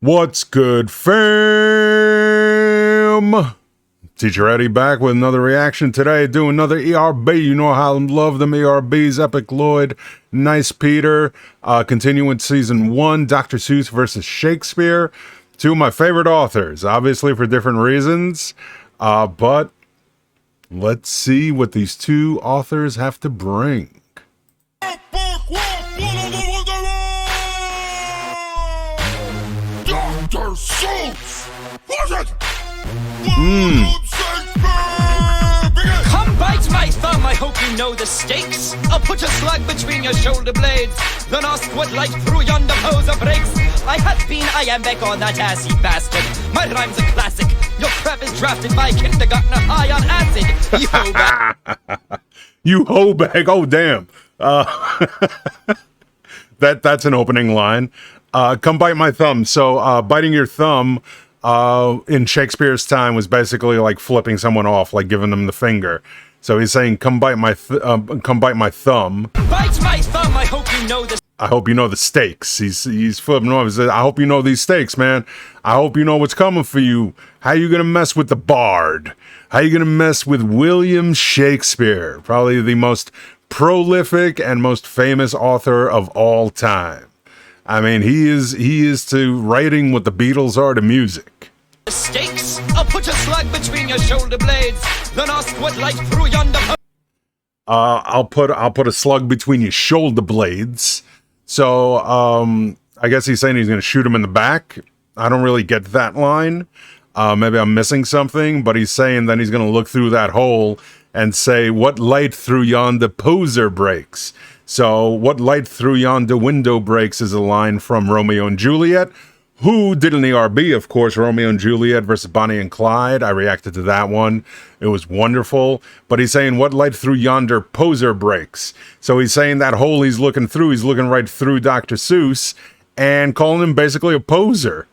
What's good, fam? Teacher Eddie back with another reaction today. Do another ERB. You know how I love them ERBs. Epic Lloyd, Nice Peter. Continuing season 1, Dr. Seuss versus Shakespeare. Two of my favorite authors, obviously for different reasons. But let's see what these two authors have to bring. Dr. Seuss! Was it? Come bite my thumb, I hope you know the stakes. I'll put a slug between your shoulder blades, then ask what light through yonder poser breaks. I have been iambic on that assy bastard. My rhyme's a classic. Your crap is drafted by kindergartner high on acid. You ho bag. You ho bag. Oh, damn. That's an opening line. Come bite my thumb. So biting your thumb in Shakespeare's time was basically like flipping someone off, like giving them the finger. So he's saying, come bite my thumb. Bite my thumb. I hope you know this. I hope you know the stakes. He's flipping off. He says, I hope you know these stakes, man. I hope you know what's coming for you. How you gonna mess with the Bard? How you gonna mess with William Shakespeare? Probably the most prolific and most famous author of all time. I mean, he is to writing what the Beatles are to music. Stakes? I'll put a slug between your shoulder blades, then ask what light through yonder. I'll put a slug between your shoulder blades. So I guess he's saying he's going to shoot him in the back. I don't really get that line. Maybe I'm missing something, but he's saying then he's going to look through that hole and say, what light through yonder poser breaks? So, what light through yonder window breaks is a line from Romeo and Juliet, who did an ERB, of course, Romeo and Juliet versus Bonnie and Clyde. I reacted to that one. It was wonderful. But he's saying, what light through yonder poser breaks? So he's saying that hole he's looking through, he's looking right through Dr. Seuss and calling him basically a poser.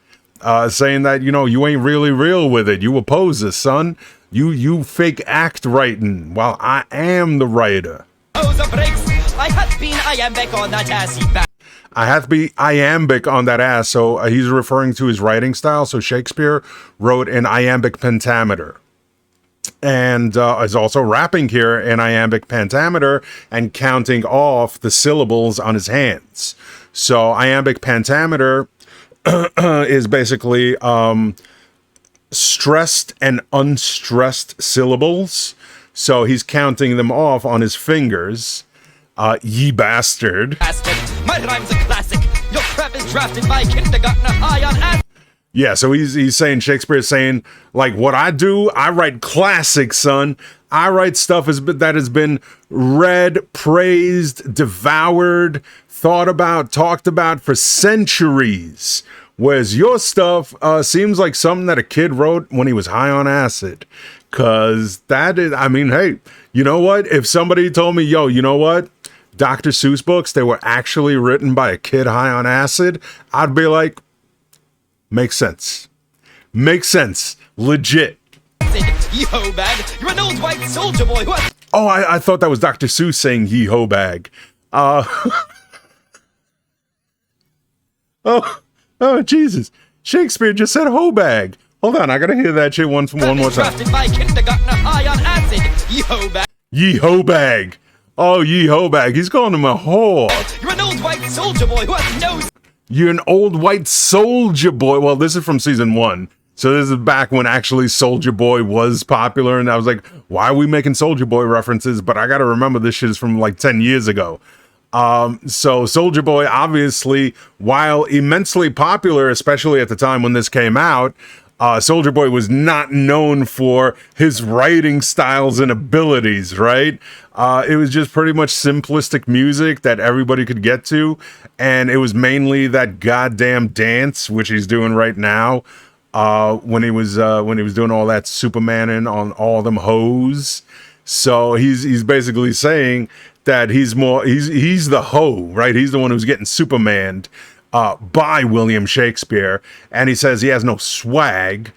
Saying that, you know, you ain't really real with it. You a poser, son. You fake act writing while I am the writer. Poser breaks. I have been iambic on that assy bastard. I have to be iambic on that ass. So he's referring to his writing style. So Shakespeare wrote an iambic pentameter. And is also rapping here in iambic pentameter and counting off the syllables on his hands. So iambic pentameter is basically stressed and unstressed syllables. So he's counting them off on his fingers. Ye bastard. My rhyme's a classic. Your crap is drafted by kindergartner high on acid. Yeah, so he's saying, Shakespeare's saying, like, what I do, I write classics, son. I write stuff that has been read, praised, devoured, thought about, talked about for centuries. Whereas your stuff seems like something that a kid wrote when he was high on acid. Because that is, I mean, hey, you know what? If somebody told me, yo, you know what? Dr. Seuss books, they were actually written by a kid high on acid, I'd be like, makes sense. Makes sense. Legit. Ye-ho bag, you're an old white soldier boy who has... Oh, I thought that was Dr. Seuss saying ye-ho bag. Oh, Jesus. Shakespeare just said ho bag. Hold on, I gotta hear that shit one more time. Drafted by kindergartner high on acid. Ye-ho bag. Ye-ho bag. Oh, ye-ho bag. He's calling him a whore. You're an old white soldier boy who has no... You're an old white soldier boy. Well, this is from season 1. So this is back when actually Soldier Boy was popular. And I was like, why are we making Soldier Boy references? But I got to remember this shit is from like 10 years ago. So Soldier Boy, obviously, while immensely popular, especially at the time when this came out, Soldier Boy was not known for his writing styles and abilities, right? It was just pretty much simplistic music that everybody could get to, and it was mainly that goddamn dance, which he's doing right now. When he was doing all that Supermaning on all them hoes. So he's basically saying that he's the hoe, right? He's the one who's getting Supermaned by William Shakespeare, and he says he has no swag,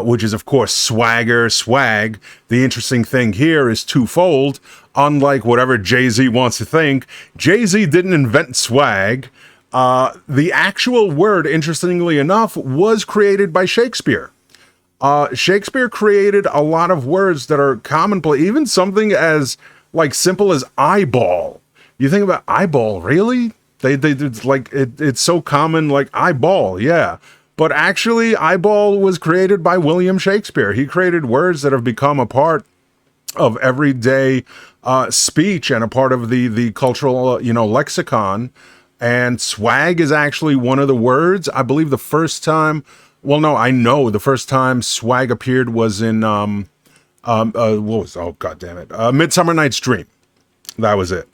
which is of course swagger, swag. The interesting thing here is twofold. Unlike whatever Jay-Z wants to think, Jay-Z didn't invent swag. The actual word, interestingly enough, was created by Shakespeare. Shakespeare created a lot of words that are commonplace, even something as like simple as eyeball. You think about eyeball, really? It's like it's so common, like eyeball, yeah. But actually, eyeball was created by William Shakespeare. He created words that have become a part of everyday speech and a part of the cultural, lexicon. And swag is actually one of the words. I believe the first time, I know the first time swag appeared was in, Midsummer Night's Dream. That was it.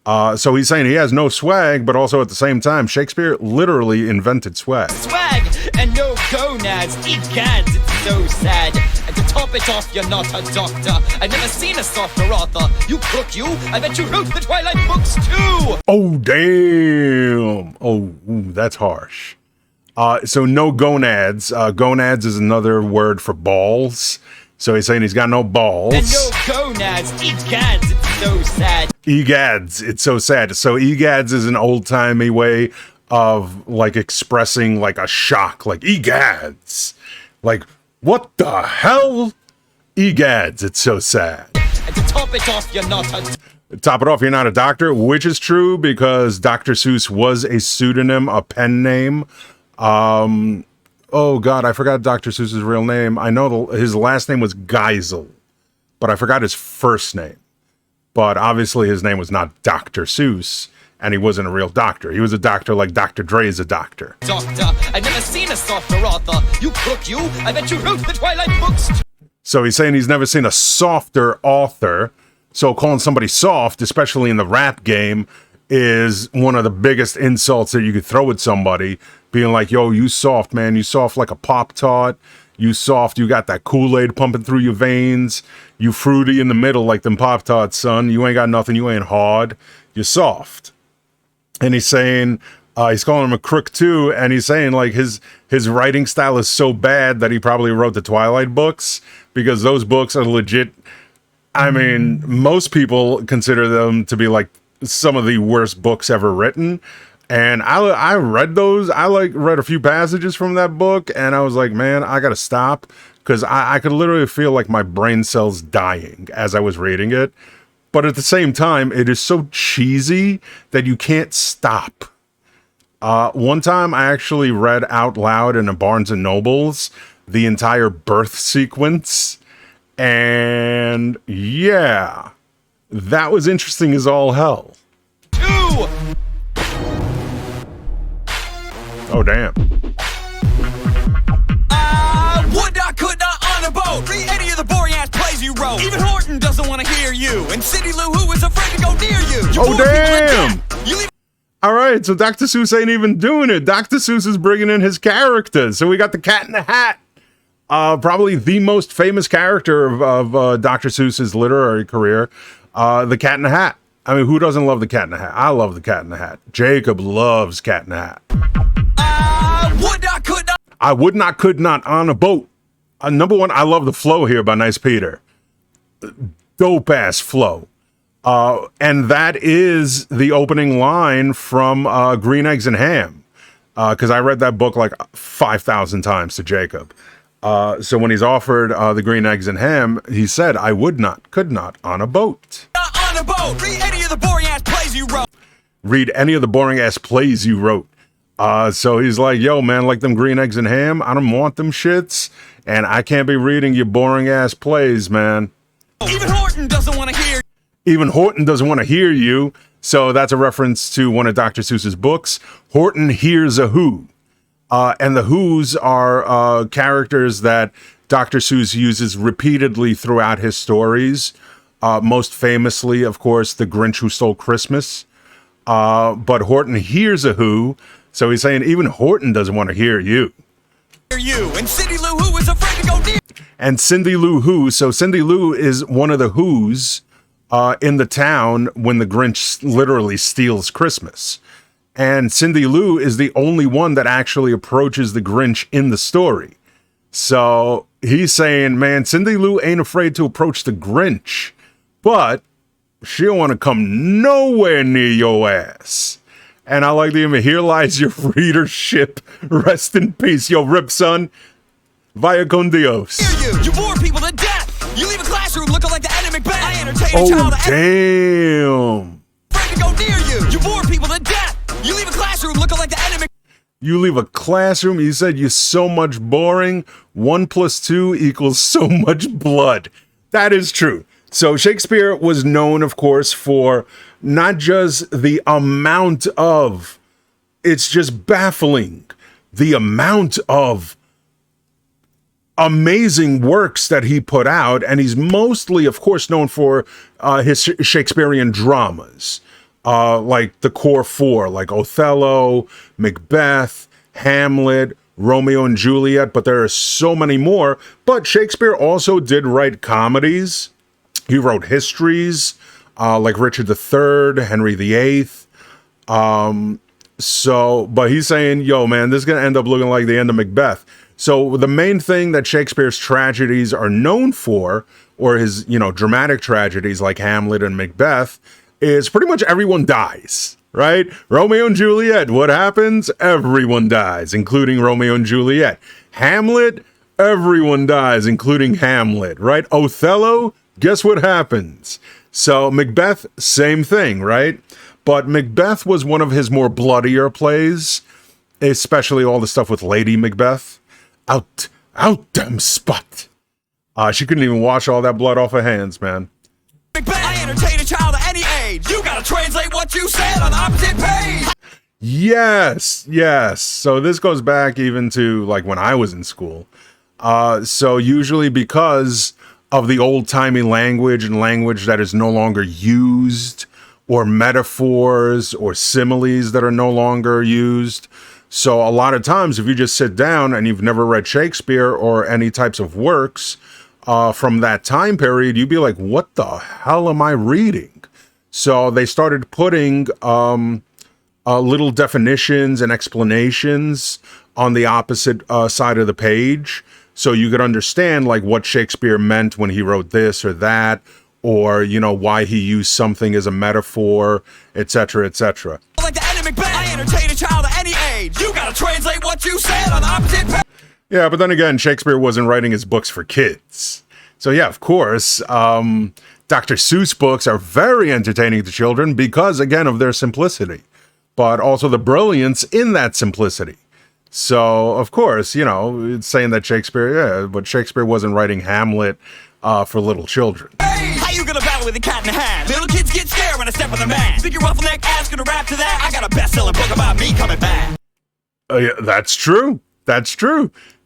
So he's saying he has no swag, but also at the same time, Shakespeare literally invented swag. Swag and no gonads, egads, it's so sad. And to top it off, you're not a doctor. I've never seen a softer author. You crook, you. I bet you wrote the Twilight books too. Oh, damn. Oh, that's harsh. So no gonads. Gonads is another word for balls. So he's saying he's got no balls. And no gonads, egads, it's so sad. Egads, it's so sad. So egads is an old-timey way of like expressing like a shock, like egads. Like, what the hell? Egads, it's so sad. And to top it off, you're not a... Top it off, you're not a doctor, which is true because Dr. Seuss was a pseudonym, a pen name. Oh God, I forgot Dr. Seuss's real name. I know his last name was Geisel, but I forgot his first name. But obviously his name was not Dr. Seuss, and he wasn't a real doctor. He was a doctor like Dr. Dre is a doctor. Doctor, I've never seen a softer author. You crook, you. I bet you wrote the Twilight books too. So he's saying he's never seen a softer author. So calling somebody soft, especially in the rap game, is one of the biggest insults that you could throw at somebody. Being like, yo, you soft, man. You soft like a Pop-Tart. You soft, you got that Kool-Aid pumping through your veins. You fruity in the middle like them Pop-Tarts, son. You ain't got nothing. You ain't hard. You're soft. And he's saying, he's calling him a crook too. And he's saying like his writing style is so bad that he probably wrote the Twilight books because those books are legit. I mean, most people consider them to be like some of the worst books ever written. And I read those. I read a few passages from that book, and I was like, man, I gotta stop because I could literally feel like my brain cells dying as I was reading it. But at the same time, it is so cheesy that you can't stop. One time, I actually read out loud in a Barnes and Nobles the entire birth sequence, and yeah, that was interesting as all hell. Oh, damn. Could not on a boat. Read any of the boring ass plays you wrote. Even Horton doesn't want to hear you. And Cindy Lou Who is afraid to go near you. Oh, damn. All right, so Dr. Seuss ain't even doing it. Dr. Seuss is bringing in his characters. So we got the Cat in the Hat. Probably the most famous character of Dr. Seuss's literary career. The Cat in the Hat. I mean, who doesn't love the Cat in the Hat? I love the Cat in the Hat. Jacob loves Cat in the Hat. I would not, could not on a boat. Number one, I love the flow here by Nice Peter. Dope ass flow. And that is the opening line from Green Eggs and Ham. Because I read that book like 5,000 times to Jacob. So when he's offered the Green Eggs and Ham, he said, I would not, could not on a boat. On a boat. Read any of the boring ass plays you wrote. Read any of the boring ass plays you wrote. So he's like, yo, man, like them Green Eggs and Ham, I don't want them shits, and I can't be reading your boring ass plays, man. Even Horton doesn't want to hear. Even Horton doesn't want to hear you. So that's a reference to one of Dr. Seuss's books. Horton hears a Who. And the Who's are characters that Dr. Seuss uses repeatedly throughout his stories. Most famously, of course, The Grinch Who Stole Christmas. But Horton hears a Who. So he's saying even Horton doesn't want to hear you. And Cindy Lou Who is afraid to go near. And Cindy Lou Who. So Cindy Lou is one of the Who's in the town when the Grinch literally steals Christmas. And Cindy Lou is the only one that actually approaches the Grinch in the story. So he's saying, man, Cindy Lou ain't afraid to approach the Grinch, but she don't want to come nowhere near your ass. And I like the image. Here lies your readership. Rest in peace. Yo, rip, son. Vaya con Dios. You bore people to death. You leave a classroom looking like the enemy Macbeth. I entertain a child. Damn. Afraid to go near you. You bore people to death. You leave a classroom looking like the enemy. You leave a classroom. You said you're so much boring. 1 + 2 = so much blood. That is true. So Shakespeare was known, of course, for not just the amount of, it's just baffling, the amount of amazing works that he put out. And he's mostly, of course, known for his Shakespearean dramas, like the core four, like Othello, Macbeth, Hamlet, Romeo and Juliet, but there are so many more. But Shakespeare also did write comedies. He wrote histories, like Richard III, Henry VIII. But he's saying, yo, man, this is going to end up looking like the end of Macbeth. So the main thing that Shakespeare's tragedies are known for, or his, dramatic tragedies like Hamlet and Macbeth, is pretty much everyone dies, right? Romeo and Juliet, what happens? Everyone dies, including Romeo and Juliet. Hamlet, everyone dies, including Hamlet, right? Othello, guess what happens? So Macbeth, same thing, right? But Macbeth was one of his more bloodier plays, especially all the stuff with Lady Macbeth. Out, damn spot. She couldn't even wash all that blood off her hands, man. Macbeth, I entertain a child at any age. You gotta translate what you said on the opposite page. Yes. So this goes back even to like when I was in school. So usually because of the old-timey language and language that is no longer used, or metaphors or similes that are no longer used. So a lot of times if you just sit down and you've never read Shakespeare or any types of works from that time period, you'd be like, what the hell am I reading? So they started putting little definitions and explanations on the opposite side of the page, so you could understand like what Shakespeare meant when he wrote this or that, or why he used something as a metaphor, etc., etc. Like the enemy Macbeth, I entertain a child at any age. You gotta translate what you said on the opposite page. Yeah, but then again, Shakespeare wasn't writing his books for kids. So yeah, of course, Dr. Seuss books are very entertaining to children because, again, of their simplicity, but also the brilliance in that simplicity. So, of course, it's saying that but Shakespeare wasn't writing Hamlet for little children. Hey, how you gonna battle with a cat in a hat? Little kids get scared when I step on the mat. Think your ruffleneck ass gonna rap to that? I got a best-selling book about me coming back. Yeah, that's true.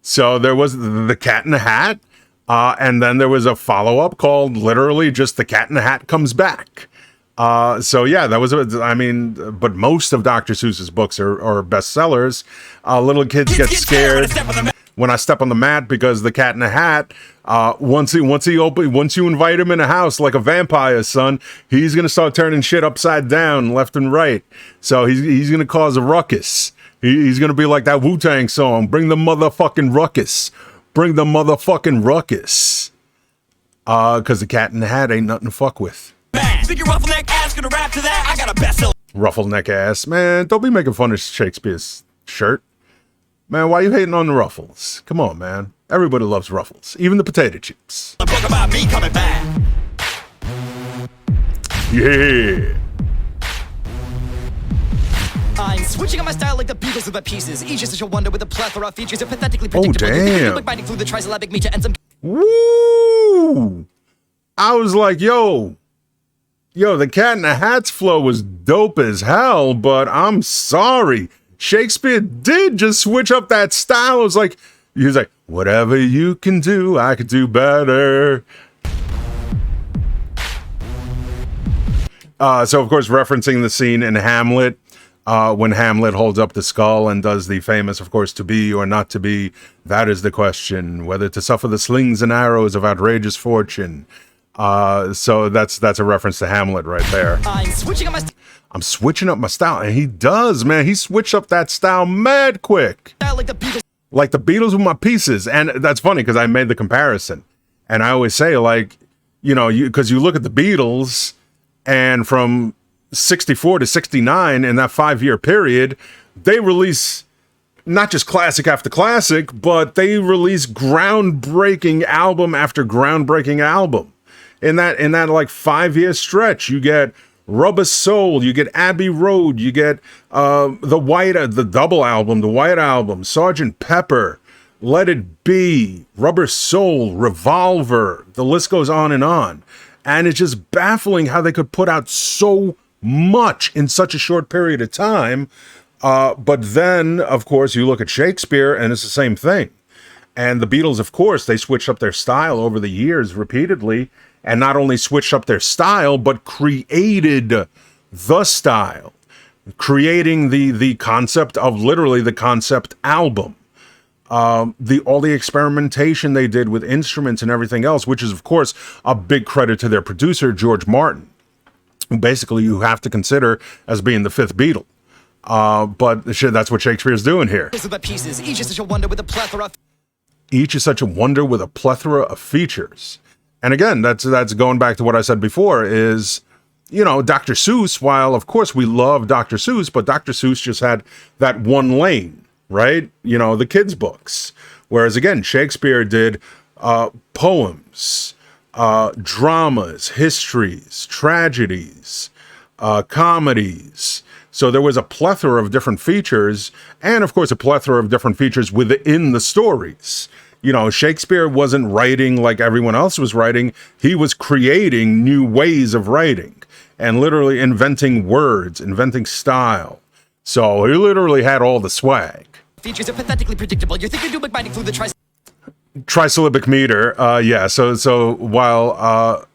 So there was the Cat in the Hat, and then there was a follow-up called literally just The Cat in the Hat Comes Back. So yeah, that was, but most of Dr. Seuss's books are bestsellers. Little kids get scared when I step on the mat because the Cat in the Hat, once you invite him in a house like a vampire, son, he's gonna start turning shit upside down, left and right. So he's gonna cause a ruckus. He's gonna be like that Wu-Tang song, bring the motherfucking ruckus. Bring the motherfucking ruckus. Cause the Cat in the Hat ain't nothing to fuck with. Think your ruffleneck ass gonna rap to that? I got a bestseller. Ruffleneck ass. Man, don't be making fun of Shakespeare's shirt. Man, why you hating on the ruffles? Come on, man. Everybody loves ruffles. Even the potato chips. A book about me coming back. Yeah. I'm switching up my style like the Beatles with my pieces. Each is such a wonder with a plethora of features. Are pathetically predictable. Damn. Like biting through the trisyllabic meter and some. Woo! I was like, yo, the Cat in the Hat's flow was dope as hell, but I'm sorry. Shakespeare did just switch up that style. It was like, he was like, whatever you can do, I could do better. So, of course, referencing the scene in Hamlet, when Hamlet holds up the skull and does the famous, of course, to be or not to be, that is the question, whether to suffer the slings and arrows of outrageous fortune. So that's a reference to Hamlet right there. I'm switching up my style. And he does, man. He switched up that style mad quick. Like the Beatles with my pieces. And that's funny because I made the comparison. And I always say, like, because you look at the Beatles, and from 64 to 69, in that 5-year period, they release not just classic after classic, but they release groundbreaking album after groundbreaking album. In that like 5-year stretch, you get Rubber Soul, you get Abbey Road, you get the double album, the White Album, Sgt. Pepper, Let It Be, Rubber Soul, Revolver. The list goes on. And it's just baffling how they could put out so much in such a short period of time. But then, of course, you look at Shakespeare and it's the same thing. And the Beatles, of course, they switched up their style over the years repeatedly. And not only switched up their style, but created the style, creating the concept of literally the concept album. All the experimentation they did with instruments and everything else, which is, of course, a big credit to their producer, George Martin, who basically you have to consider as being the fifth Beatle. But that's what Shakespeare's doing here. Pieces, each is such a wonder with a plethora. Each is such a wonder with a plethora of features. And again, that's going back to what I said before is, Dr. Seuss, while of course we love Dr. Seuss, but Dr. Seuss just had that one lane, right? The kids' books. Whereas again, Shakespeare did poems, dramas, histories, tragedies, comedies. So there was a plethora of different features, and of course a plethora of different features within the stories. Shakespeare wasn't writing like everyone else was writing. He was creating new ways of writing and literally inventing words, inventing style. So he literally had all the swag. Features are pathetically predictable. You're thinking you're binding through the trisyllabic meter. Yeah. So while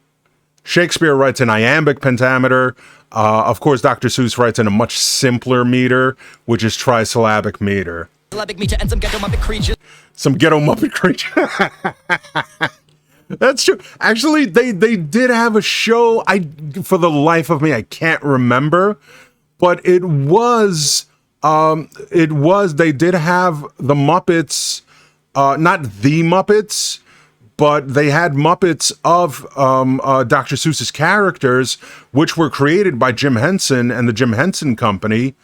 Shakespeare writes in iambic pentameter, of course, Dr. Seuss writes in a much simpler meter, which is trisyllabic meter. Meter and some ghetto Muppet creatures. Some ghetto Muppet creature. That's true. Actually, they did have a show. For the life of me, I can't remember, but it was they did have the Muppets, not the Muppets, but they had Muppets of Dr. Seuss's characters, which were created by Jim Henson and the Jim Henson Company.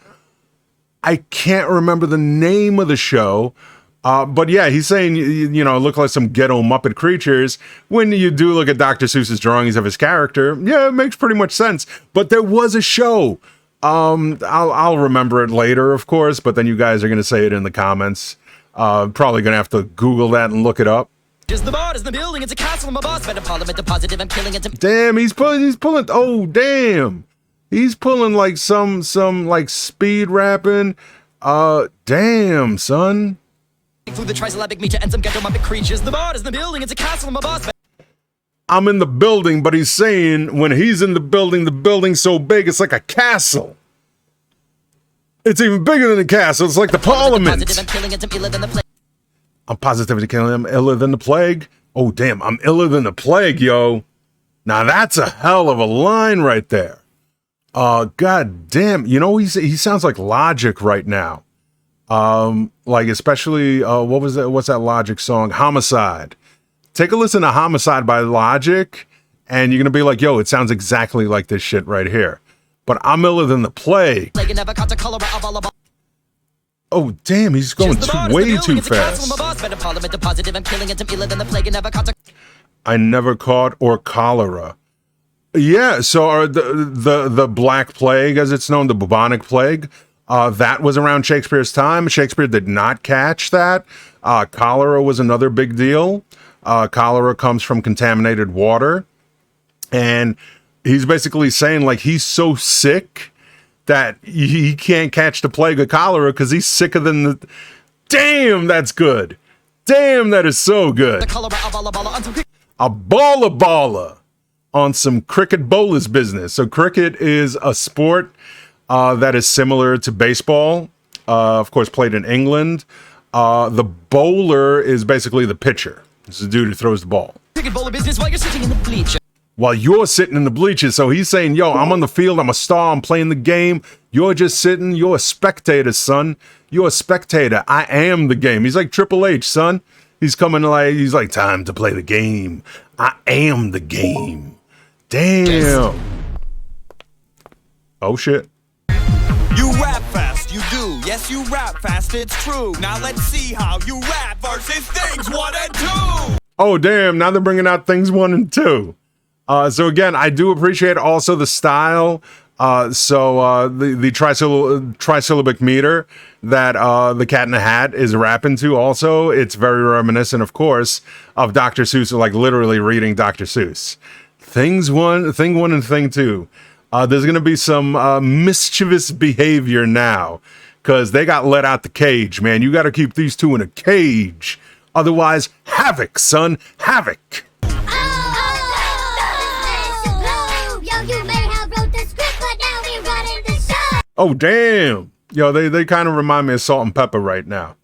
I can't remember the name of the show, but yeah, he's saying, look like some ghetto Muppet creatures. When you do look at Dr. Seuss's drawings of his character, yeah, it makes pretty much sense. But there was a show. I'll remember it later, of course, but then you guys are going to say it in the comments. Probably going to have to Google that and look it up. Just the bar is the building, it's a castle, I'm a boss, better parliament, the positive, I'm killing it. Damn, he's pulling, oh, damn. He's pulling like some like speed rapping. Damn, son. Through the trisyllabic meter and some ghetto Muppet creatures. The bar is the building, it's a castle, I'm a boss. I'm in the building, but he's saying when he's in the building's so big, it's like a castle. It's even bigger than a castle. It's like the Parliament. I'm positively killing him iller than the plague. Oh, damn, I'm iller than the plague, yo. Now that's a hell of a line right there. God damn, he sounds like Logic right now. Like especially, what's that Logic song? Homicide. Take a listen to Homicide by Logic, and you're gonna be like, yo, it sounds exactly like this shit right here. But I'm iller than the plague. Oh, damn, he's going way too fast. I never caught or cholera. Yeah, so the Black Plague, as it's known, the bubonic plague, that was around Shakespeare's time. Shakespeare did not catch that. Cholera was another big deal. Cholera comes from contaminated water. And he's basically saying, like, he's so sick that he can't catch the plague of cholera because he's sicker than the... Damn, that's good. Damn, that is so good. A baller on some cricket bowlers business. So cricket is a sport that is similar to baseball, of course, played in England. The bowler is basically the pitcher. It's the dude who throws the ball. Cricket bowler business while you're sitting in the bleachers. While you're sitting in the bleachers. So he's saying, yo, I'm on the field, I'm a star, I'm playing the game. You're just sitting, you're a spectator, son. You're a spectator. I am the game. He's like Triple H, son. He's like, time to play the game. I am the game. Damn. Oh shit. You rap fast, you do. Yes, you rap fast, it's true. Now let's see how you rap versus things 1 and 2. Oh damn, now they're bringing out things 1 and 2. So again, I do appreciate also the style. The trisyllabic meter that the Cat in the Hat is rapping to also, it's very reminiscent, of course, of Dr. Seuss, like literally reading Dr. Seuss. Thing one and thing 2. There's going to be some mischievous behavior now because they got let out the cage, man. You got to keep these two in a cage. Otherwise, havoc, son, havoc. Oh, damn. Yo, they kind of remind me of Salt and Pepper right now.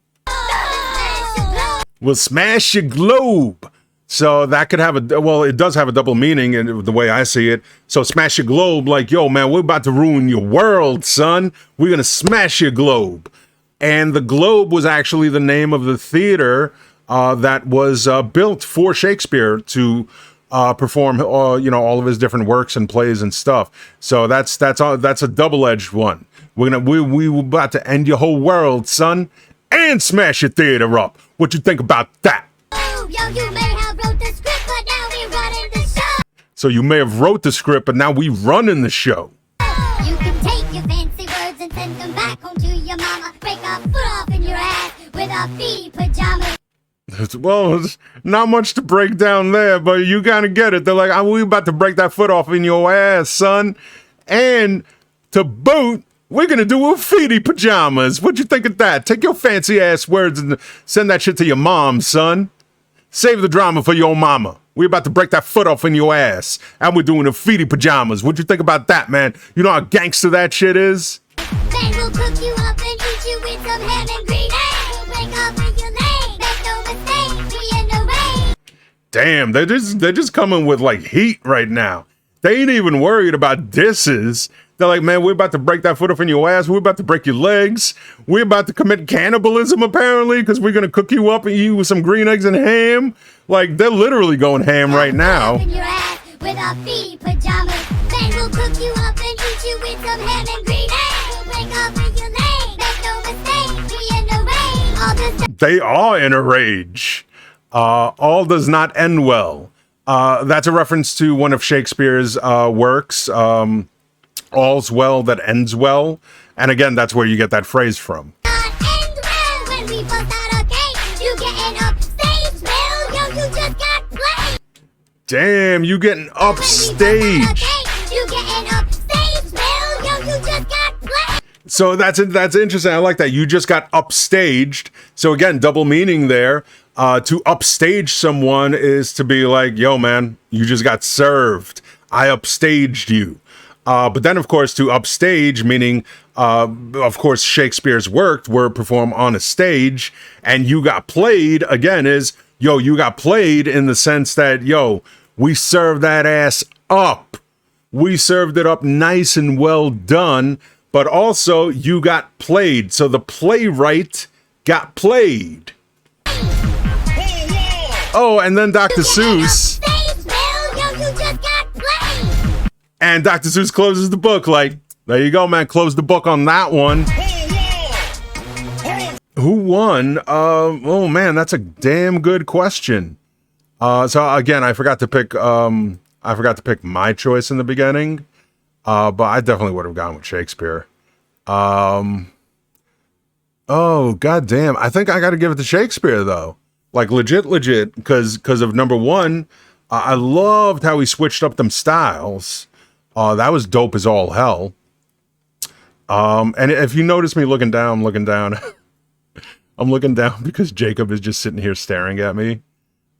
We'll smash your globe. So that could have it does have a double meaning in the way I see it. So smash your globe, like, yo, man, we're about to ruin your world, son. We're going to smash your globe. And the Globe was actually the name of the theater that was built for Shakespeare to perform, all of his different works and plays and stuff. So that's a double-edged one. We're about to end your whole world, son, and smash your theater up. What you think about that? Yo, you may have wrote the script, but now we running the show. So you may have wrote the script, but now we running the show. You can take your fancy words and send them back home to your mama. Break a foot off in your ass with a feety pajama. Well, there's not much to break down there, but you kind of get it. They're like, we about to break that foot off in your ass, son. And to boot, we're going to do a feety pajamas. What'd you think of that? Take your fancy ass words and send that shit to your mom, son. Save the drama for your mama. We're about to break that foot off in your ass. And we're doing a feety pajamas. What'd you think about that, man? You know how gangster that shit is? Then we'll cook you up and eat you with some ham and green eggs. We'll break off in your leg. Make no mistake, we in the rain. Damn, they're just coming with like heat right now. They ain't even worried about disses. They're like, man, we're about to break that foot off in your ass. We're about to break your legs. We're about to commit cannibalism, apparently, because we're going to cook you up and eat you with some green eggs and ham. Like, they're literally going ham right now. In your ass with a feety pajamas. Then we'll cook you up and eat you with some ham and green eggs. We'll break off in your leg. Make no mistake, we in the rain. All this They are in a rage. All does not end well. That's a reference to one of Shakespeare's works, All's Well That Ends Well. And again, that's where you get that phrase from. not end well when we bust out a cake. You getting upstage, Bill? Yo, you just got played. Damn, you getting upstage. You getting upstage, Bill? Yo, you just got played. So that's interesting. I like that. You just got upstaged. So again, double meaning there. To upstage someone is to be like, yo, man, you just got served. I upstaged you. But then, of course, to upstage, meaning, of course, Shakespeare's work were performed on a stage, and you got played, again, is, yo, you got played in the sense that, yo, we served that ass up. We served it up nice and well done, but also you got played. So the playwright got played. Oh, and then Dr. Seuss. Upstage, Bill? Yo, you just got played. And Dr. Seuss closes the book like, there you go, man. Close the book on that one. Who won? Oh man, that's a damn good question. So again, I forgot to pick my choice in the beginning. But I definitely would have gone with Shakespeare. Oh goddamn. I think I gotta give it to Shakespeare though. Like legit, because of number one, I loved how he switched up them styles. That was dope as all hell. And if you notice me looking down, I'm looking down because Jacob is just sitting here staring at me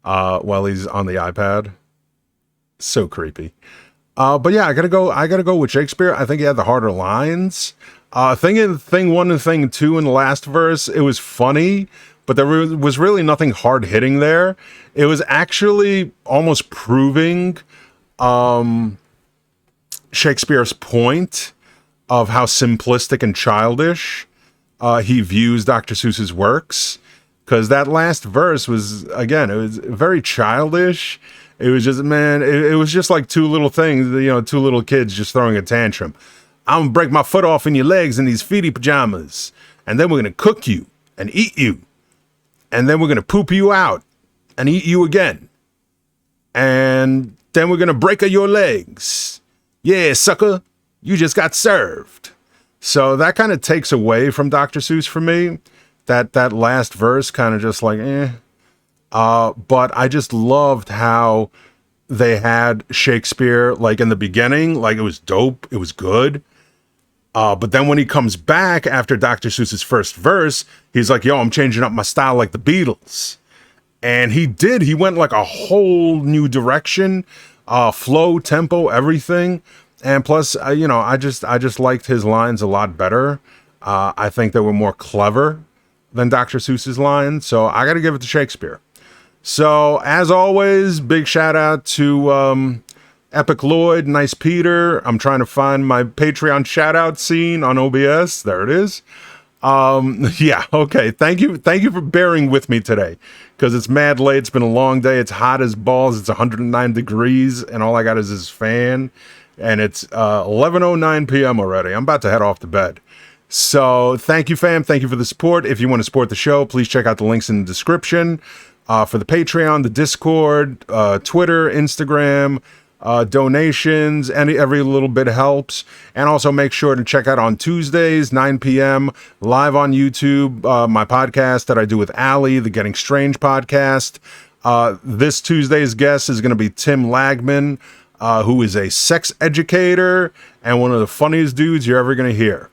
while he's on the iPad. So creepy. But yeah, I gotta go with Shakespeare. I think he had the harder lines. Thing one and thing two in the last verse, it was funny, but there was really nothing hard hitting there. It was actually almost proving Shakespeare's point of how simplistic and childish he views Dr. Seuss's works. Because that last verse was, again, it was very childish. It was just, man, it was just like two little things, two little kids just throwing a tantrum. I'm gonna break my foot off in your legs in these feety pajamas. And then we're gonna cook you and eat you. And then we're gonna poop you out and eat you again. And then we're gonna break your legs. Yeah, sucker, you just got served. So that kind of takes away from Dr. Seuss for me. That last verse kind of just like, but I just loved how they had Shakespeare like in the beginning, like it was dope, it was good. But then when he comes back after Dr. Seuss's first verse, he's like, yo, I'm changing up my style like the Beatles. And he went like a whole new direction, flow, tempo, everything. And plus, I just liked his lines a lot better. I think they were more clever than Dr. Seuss's lines. So I got to give it to Shakespeare. So as always, big shout out to Epic Lloyd, Nice Peter. I'm trying to find my Patreon shout out scene on OBS. There it is. Yeah, okay. Thank you for bearing with me today, because it's mad late. It's been a long day. It's hot as balls. It's 109 degrees, and all I got is this fan, and it's 11:09 p.m. already. I'm about to head off to bed. So thank you, fam. Thank you for the support. If you want to support the show, please check out the links in the description for the Patreon, the Discord, Twitter, Instagram, donations. Every little bit helps. And also make sure to check out on Tuesdays, 9 p.m. live on YouTube, my podcast that I do with Allie, the Getting Strange podcast. This Tuesday's guest is going to be Tim Lagman, who is a sex educator and one of the funniest dudes you're ever going to hear.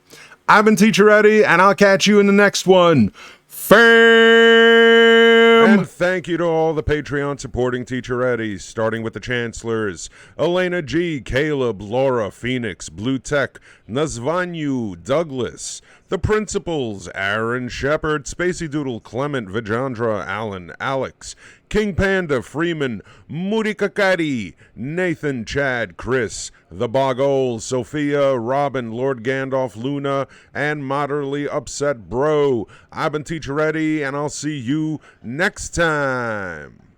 I've been Teacher Eddie, and I'll catch you in the next one. Fam! And thank you to all the Patreon supporting Teacher Eddies, starting with the Chancellors: Elena G, Caleb, Laura, Phoenix, Blue Tech, Nazvanyu, Douglas, the Principals, Aaron, Shepard, Spacey Doodle, Clement, Vijandra, Alan, Alex, King Panda, Freeman, Moody Kakadi, Nathan, Chad, Chris, The Boggle, Sophia, Robin, Lord Gandalf, Luna, and Moderately Upset Bro. I've been Teacher Eddie, and I'll see you next time.